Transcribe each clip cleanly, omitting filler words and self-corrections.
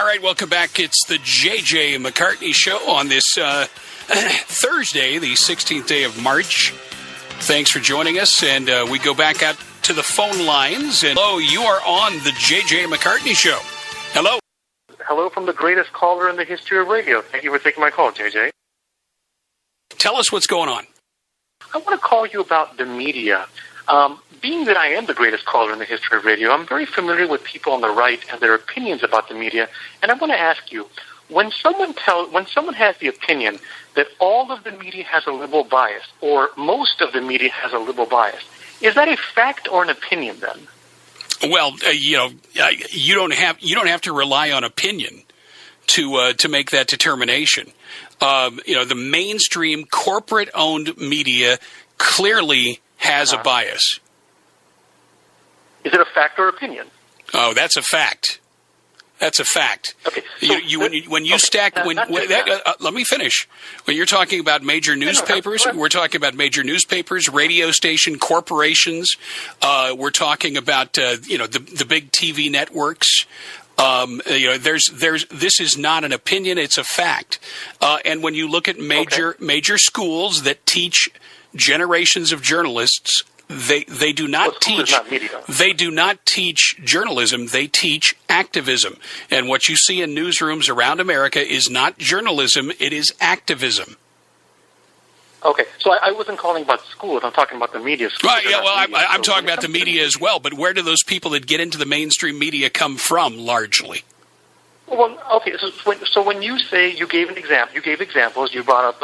All right, welcome back. It's the JJ McCartney Show on this Thursday, the 16th day of March. Thanks for joining us, and we go back out to the phone lines. And hello, you are on the JJ McCartney Show. Hello. Hello from the greatest caller in the history of radio. Thank you for taking my call, JJ. Tell us what's going on. I want to call you about the media. Being that I am the greatest caller in the history of radio, I'm very familiar with people on the right and their opinions about the media. And I want to ask you, when someone has the opinion that all of the media has a liberal bias, or most of the media has a liberal bias, is that a fact or an opinion then? Well, you don't have to rely on opinion to make that determination. The mainstream corporate-owned media clearly has a bias. Is it a fact or opinion? Oh, that's a fact. That's a fact. Okay. So let me finish. When you're talking about major newspapers, we're talking about major newspapers, radio station corporations. We're talking about the big TV networks. This is not an opinion; it's a fact. And when you look at major schools that teach generations of journalists, they do not teach journalism. They teach activism. And what you see in newsrooms around America is not journalism; it is activism. Okay, so I wasn't calling about schools. I'm talking about the media. Right. Yeah. Well, I'm talking about the media as well. But where do those people that get into the mainstream media come from, largely? Well, okay. So when you say you gave examples. You brought up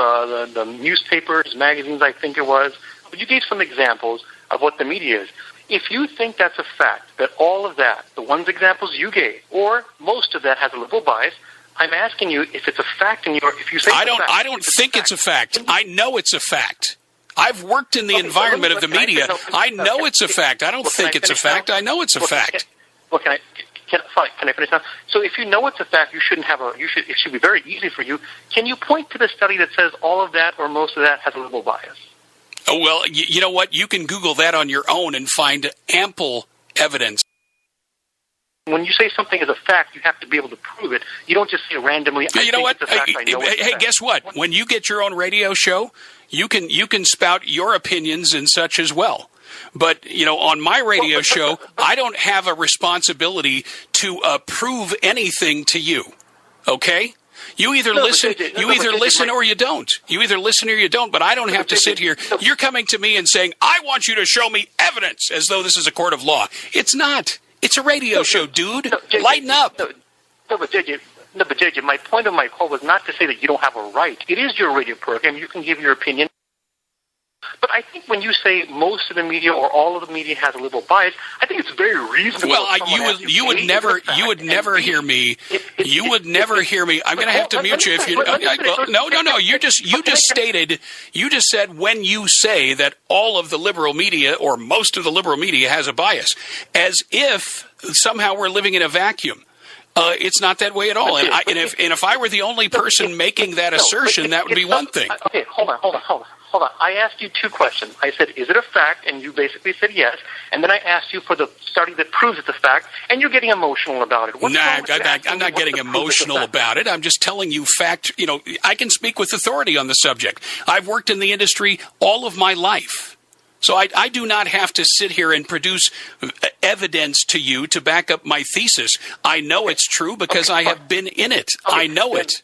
the newspapers, magazines, I think it was. But you gave some examples of what the media is. If you think that's a fact, that all of that, the examples you gave, or most of that has a liberal bias, I'm asking you if it's a fact if you say I don't think it's a fact. I know it's a fact. I've worked in the environment of the media. I know it's a fact. I don't think it's a fact. I know it's a fact. Well, can I finish now? So if you know it's a fact, it should be very easy for you. Can you point to the study that says all of that or most of that has a liberal bias? Oh, well, you know what? You can Google that on your own and find ample evidence. When you say something is a fact, you have to be able to prove it. You don't just say randomly, you know what? Hey, guess what? When you get your own radio show, you can spout your opinions and such as well. But, on my radio show, I don't have a responsibility to prove anything to you. Okay? You either listen or you don't. You either listen or you don't, but I don't have to sit here. You're coming to me and saying, I want you to show me evidence, as though this is a court of law. It's not. It's a radio show, dude. JJ, lighten up. But JJ, my point of my call was not to say that you don't have a right. It is your radio program. You can give your opinion. But I think when you say most of the media or all of the media has a liberal bias, I think it's very reasonable. Well, you would never hear me. You would never hear me. I'm going to have to mute you if you. No. You just said when you say that all of the liberal media or most of the liberal media has a bias, as if somehow we're living in a vacuum. It's not that way at all. And if I were the only person making that assertion, that would be one thing. Okay, hold on. I asked you two questions. I said, is it a fact? And you basically said yes. And then I asked you for the study that proves it's a fact, and you're getting emotional about it. I'm not getting emotional about it. I'm just telling you fact. I can speak with authority on the subject. I've worked in the industry all of my life. So I do not have to sit here and produce evidence to you to back up my thesis. I know it's true because I have been in it. I know it.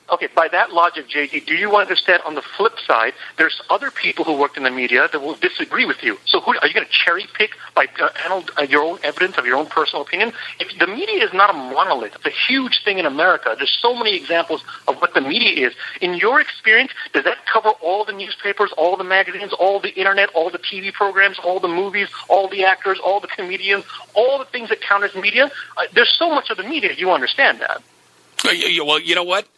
Okay, by that logic, JD, do you understand on the flip side, there's other people who worked in the media that will disagree with you. So are you going to cherry pick by your own evidence of your own personal opinion? If the media is not a monolith. It's a huge thing in America. There's so many examples of what the media is. In your experience, does that cover all the newspapers, all the magazines, all the internet, all the TV programs, all the movies, all the actors, all the comedians, all the things that count as media? There's so much of the media. You understand that. Well, you know what?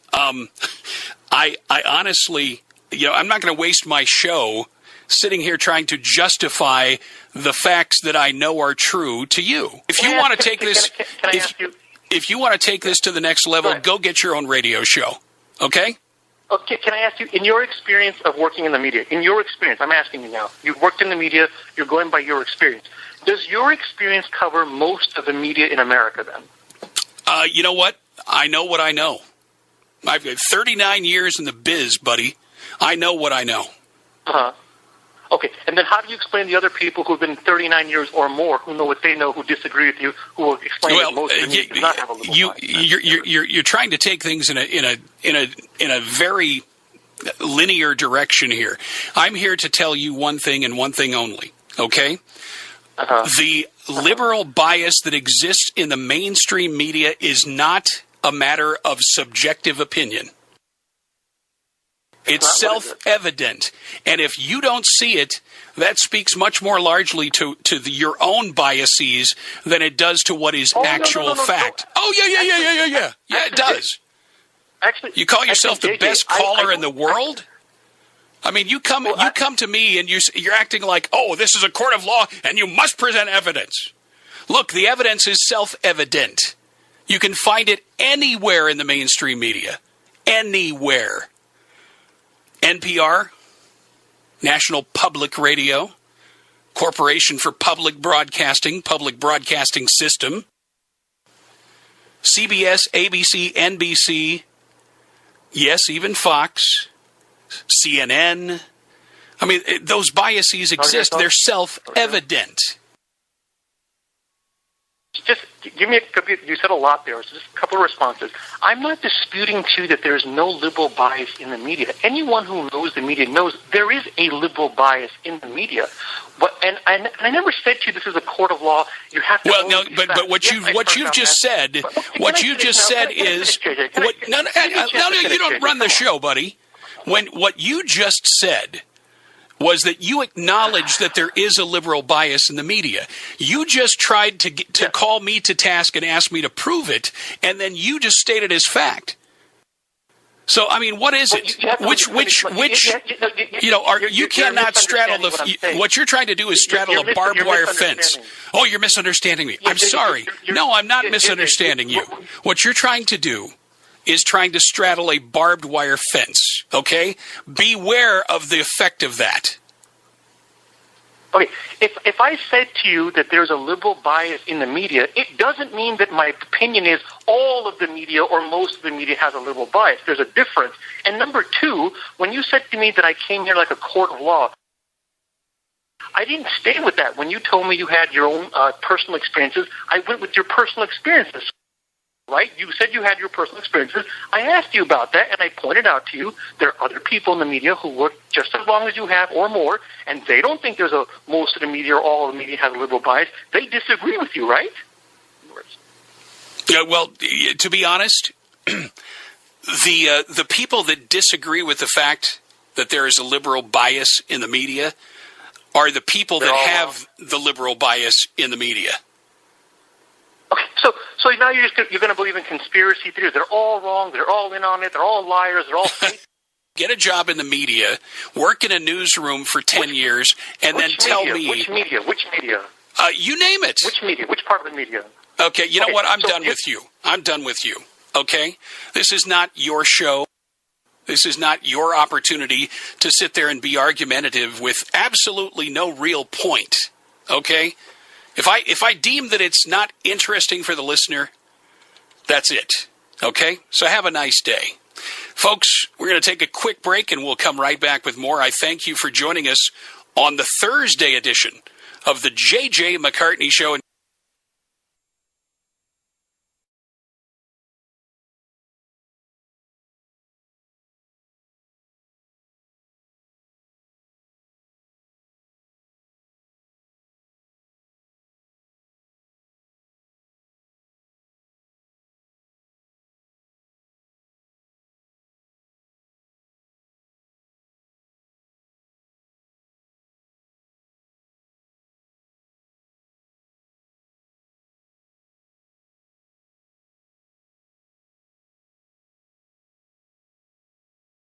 I honestly, I'm not going to waste my show sitting here trying to justify the facts that I know are true to you. If you want to take this, if you want to take this to the next level, go get your own radio show. Okay? Okay, can I ask you, in your experience of working in the media, I'm asking you now, you've worked in the media, you're going by your experience. Does your experience cover most of the media in America then? You know what? I know what I know. I've got 39 years in the biz, buddy. I know what I know. Uh-huh. Okay, and then how do you explain the other people who have been 39 years or more, who know what they know, who disagree with you, who will explain that most of them do not have a liberal bias? You're trying to take things in a very linear direction here. I'm here to tell you one thing and one thing only. Okay, the liberal bias that exists in the mainstream media is not a matter of subjective opinion. It's self-evident. And if you don't see it, that speaks much more largely to your own biases than it does to what is actual fact. No. Oh, yeah. Yeah, it does. Actually, you call yourself the best caller in the world? I mean, you come to me and you're acting like, oh, this is a court of law and you must present evidence. Look, the evidence is self-evident. You can find it anywhere in the mainstream media. Anywhere. NPR, National Public Radio, Corporation for Public Broadcasting System, CBS, ABC, NBC, yes, even Fox, CNN. I mean, those biases exist. They're self-evident. Just give me a couple. You said a lot there, so just a couple of responses. I'm not disputing, too, that there's no liberal bias in the media. Anyone who knows the media knows there is a liberal bias in the media. And I never said to you this is a court of law. You have to. Well, no, but what you've just said is you don't run the show, buddy. What you just said was that you acknowledge that there is a liberal bias in the media. You just tried to call me to task and ask me to prove it, and then you just stated as fact. So, I mean, what is it? You cannot straddle what you're trying to do is straddle a barbed wire fence. Oh, you're misunderstanding me. I'm sorry. No, I'm not misunderstanding you. What you're trying to do is trying to straddle a barbed wire fence, okay? Beware of the effect of that. Okay, if I said to you that there's a liberal bias in the media, it doesn't mean that my opinion is all of the media or most of the media has a liberal bias. There's a difference. And number two, when you said to me that I came here like a court of law, I didn't stay with that. When you told me you had your own personal experiences, I went with your personal experiences. Right? You said you had your personal experiences. I asked you about that, and I pointed out to you there are other people in the media who work just as long as you have or more, and they don't think there's most of the media or all of the media has a liberal bias. They disagree with you, right? Yeah, well, to be honest, the people that disagree with the fact that there is a liberal bias in the media are the people that have the liberal bias in the media. Okay, so now you're going to believe in conspiracy theories. They're all wrong. They're all in on it. They're all liars. They're all fake. Get a job in the media, work in a newsroom for 10 years, and then tell me... Which media? You name it. Which media? Which part of the media? Okay, you know what? I'm done with you. I'm done with you, okay? This is not your show. This is not your opportunity to sit there and be argumentative with absolutely no real point, okay? If I deem that it's not interesting for the listener, that's it. Okay? So have a nice day. Folks, we're going to take a quick break and we'll come right back with more. I thank you for joining us on the Thursday edition of the JJ McCartney Show.